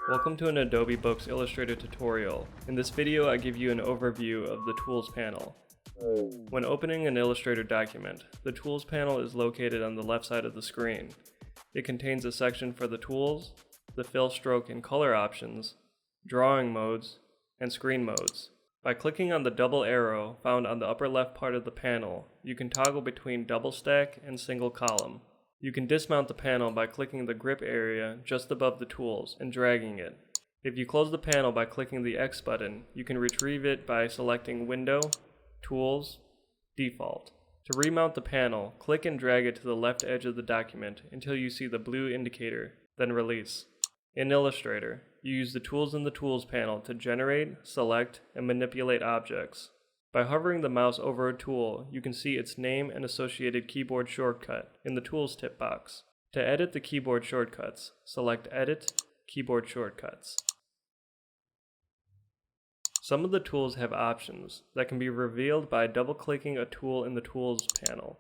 Welcome to an Adobe Books Illustrator tutorial. In this video I give you an overview of the Tools panel. When opening an Illustrator document, the Tools panel is located on the left side of the screen. It contains a section for the tools, the fill, stroke, and color options, drawing modes, and screen modes. By clicking on the double arrow found on the upper left part of the panel, you can toggle between double stack and single column. You can dismount the panel by clicking the grip area just above the tools and dragging it. If you close the panel by clicking the X button, you can retrieve it by selecting Window, Tools, Default. To remount the panel, click and drag it to the left edge of the document until you see the blue indicator, then release. In Illustrator, you use the tools in the Tools panel to generate, select, and manipulate objects. By hovering the mouse over a tool, you can see its name and associated keyboard shortcut in the Tools tip box. To edit the keyboard shortcuts, select Edit, Keyboard Shortcuts. Some of the tools have options that can be revealed by double-clicking a tool in the Tools panel.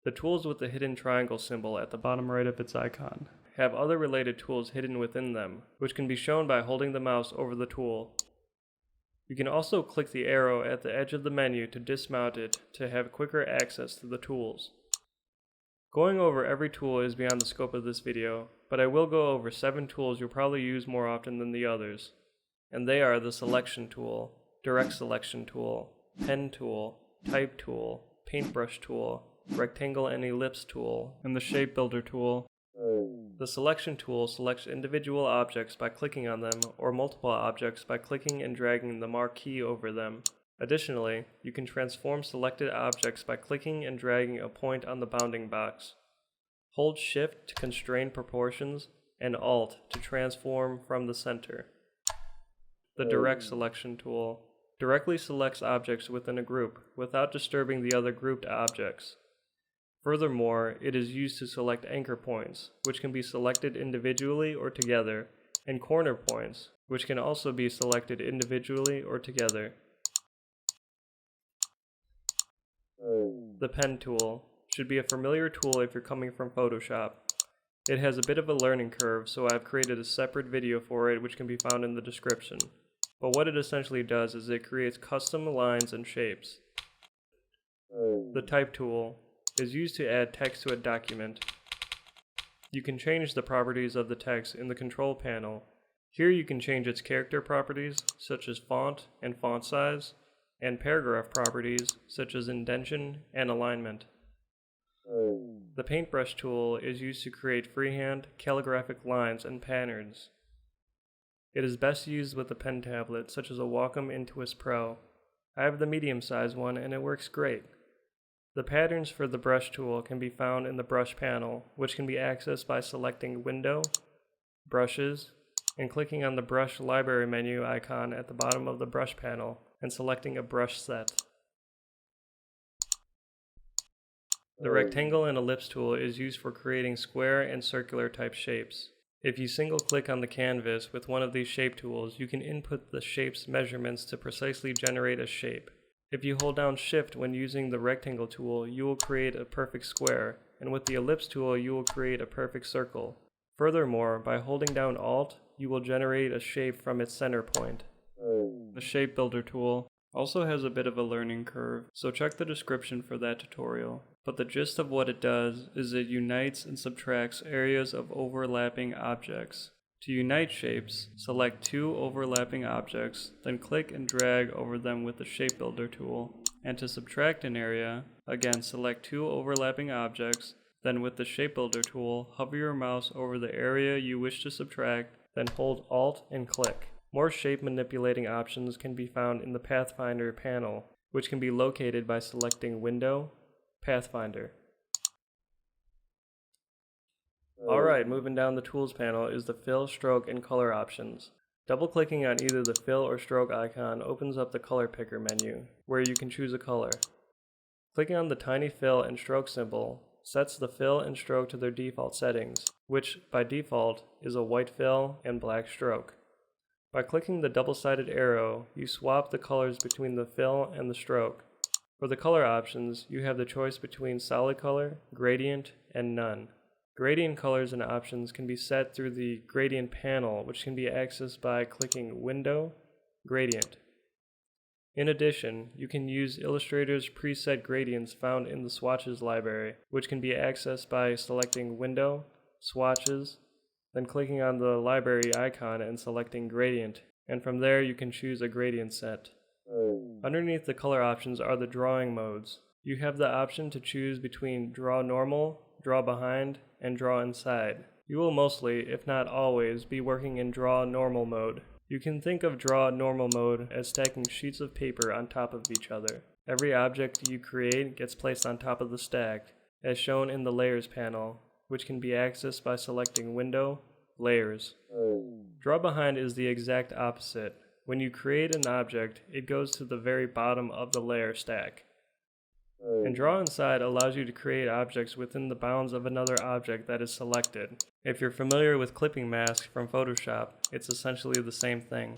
The tools with the hidden triangle symbol at the bottom right of its icon have other related tools hidden within them, which can be shown by holding the mouse over the tool. You can also click the arrow at the edge of the menu to dismount it to have quicker access to the tools. Going over every tool is beyond the scope of this video, but I will go over 7 tools you'll probably use more often than the others. And they are the Selection tool, Direct Selection tool, Pen tool, Type tool, Paintbrush tool, Rectangle and Ellipse tool, and the Shape Builder tool. The Selection tool selects individual objects by clicking on them, or multiple objects by clicking and dragging the mark key over them. Additionally, you can transform selected objects by clicking and dragging a point on the bounding box. Hold Shift to constrain proportions, and Alt to transform from the center. The Direct Selection tool directly selects objects within a group without disturbing the other grouped objects. Furthermore, it is used to select anchor points, which can be selected individually or together, and corner points, which can also be selected individually or together. The Pen tool should be a familiar tool if you're coming from Photoshop. It has a bit of a learning curve, so I've created a separate video for it which can be found in the description. But what it essentially does is it creates custom lines and shapes. The Type tool is used to add text to a document. You can change the properties of the text in the control panel. Here you can change its character properties, such as font and font size, and paragraph properties, such as indentation and alignment. The Paintbrush tool is used to create freehand, calligraphic lines and patterns. It is best used with a pen tablet, such as a WACOM INTUOS Pro. I have the medium-sized one and it works great. The patterns for the Brush tool can be found in the Brush panel, which can be accessed by selecting Window, Brushes, and clicking on the Brush Library menu icon at the bottom of the Brush panel and selecting a brush set. The Rectangle and Ellipse tool is used for creating square and circular type shapes. If you single-click on the canvas with one of these shape tools, you can input the shape's measurements to precisely generate a shape. If you hold down Shift when using the Rectangle tool, you will create a perfect square, and with the Ellipse tool, you will create a perfect circle. Furthermore, by holding down Alt, you will generate a shape from its center point. The Shape Builder tool also has a bit of a learning curve, so check the description for that tutorial. But the gist of what it does is it unites and subtracts areas of overlapping objects. To unite shapes, select 2 overlapping objects, then click and drag over them with the Shape Builder tool. And to subtract an area, again select 2 overlapping objects, then with the Shape Builder tool, hover your mouse over the area you wish to subtract, then hold Alt and click. More shape manipulating options can be found in the Pathfinder panel, which can be located by selecting Window, Pathfinder. Alright, moving down the Tools panel is the Fill, Stroke, and Color options. Double-clicking on either the Fill or Stroke icon opens up the Color Picker menu, where you can choose a color. Clicking on the tiny Fill and Stroke symbol sets the fill and stroke to their default settings, which by default is a white fill and black stroke. By clicking the double-sided arrow, you swap the colors between the fill and the stroke. For the color options, you have the choice between solid color, gradient, and none. Gradient colors and options can be set through the Gradient panel, which can be accessed by clicking Window, Gradient. In addition, you can use Illustrator's preset gradients found in the Swatches library, which can be accessed by selecting Window, Swatches, then clicking on the library icon and selecting Gradient, and from there you can choose a gradient set. Underneath the color options are the drawing modes. You have the option to choose between Draw Normal, Draw Behind, and Draw Inside. You will mostly, if not always, be working in Draw Normal mode. You can think of Draw Normal mode as stacking sheets of paper on top of each other. Every object you create gets placed on top of the stack, as shown in the Layers panel, which can be accessed by selecting Window, Layers. Draw Behind is the exact opposite. When you create an object, it goes to the very bottom of the layer stack. And Draw Inside allows you to create objects within the bounds of another object that is selected. If you're familiar with clipping masks from Photoshop, it's essentially the same thing.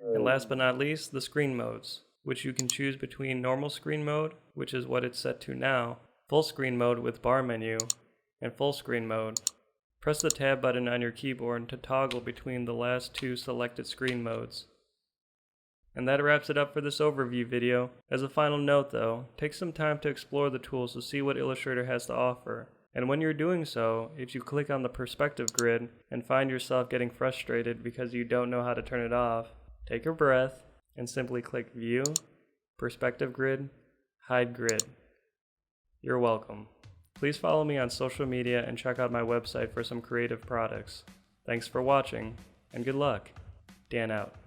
And last but not least, the screen modes, which you can choose between normal screen mode, which is what it's set to now, full screen mode with bar menu, and full screen mode. Press the tab button on your keyboard to toggle between the last two selected screen modes. And that wraps it up for this overview video. As a final note though, take some time to explore the tools to see what Illustrator has to offer. And when you're doing so, if you click on the perspective grid and find yourself getting frustrated because you don't know how to turn it off, take a breath and simply click View, Perspective Grid, Hide Grid. You're welcome. Please follow me on social media and check out my website for some creative products. Thanks for watching, and good luck. Dan out.